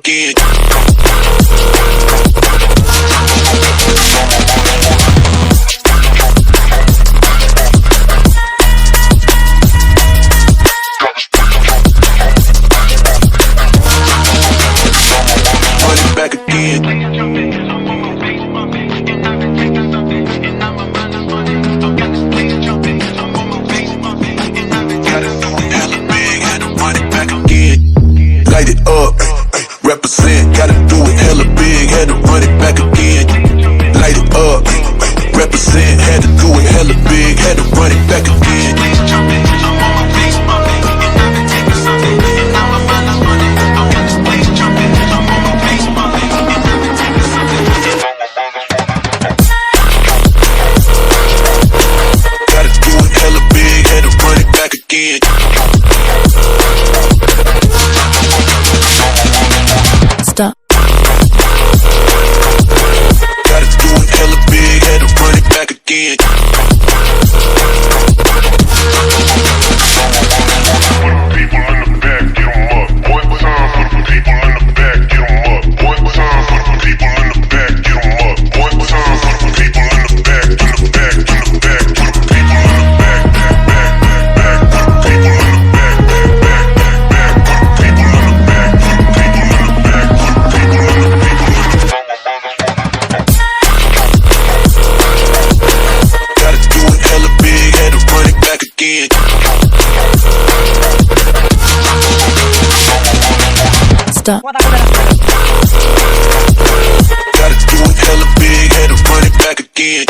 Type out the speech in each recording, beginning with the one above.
again. Run it back again. Light it up, represent, gotta do it hella big, had to run it back again. Light it up, represent, had to do it hella big, had to run it back again. Gotta do it hella big, had to run it back again. Stop. Gotta do it hella big, had to run it back again. People in the back, get 'em up. One time for the people in the back, get 'em up. One time for the people in the back, get 'em up. One time for the people in the back, in the back, in the back, for the people in the back, back, back, for the people in the back, back, back, for the people in the back, for the people in the back, for the people in the Gotta do it hella big, had to run it back again. Stop. Gotta do it hella big, had to run it back again.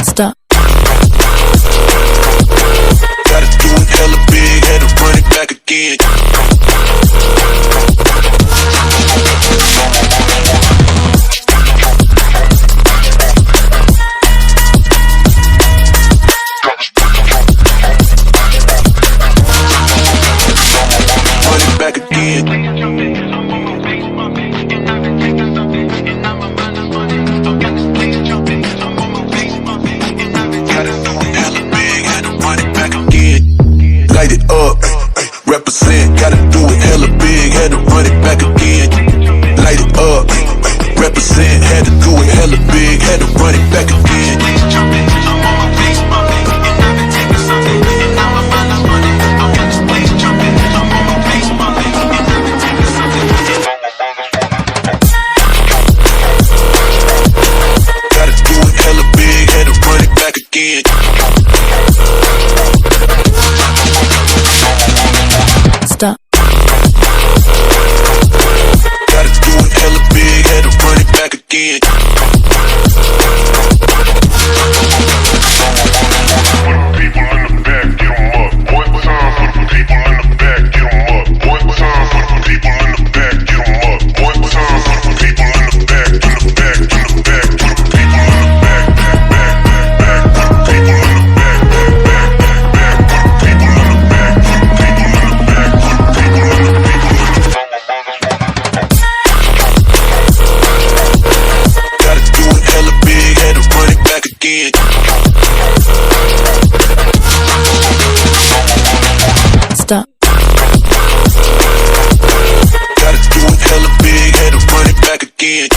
Stop. Gotta do it hella big, had to run it back again. represent, gotta do it hella big, had to run it back again. Light it up, represent, had to do it hella big, had to run it back again. Gotta do it hella big, had to run it back again. Stop. Gotta do it hella big, had to run it back again. People in the back, get 'em up. One time for the people in the back, get 'em up. One time for the people in the back, get 'em up. One time for the people in the back, in the back, in the back, for the people in the back, back, back, for the people in the back, back, back, for the people in the back, for the people in the back, for the people in the Gotta do it hella big, had to run it back again. Stop. Gotta do it hella big, had to run it back again.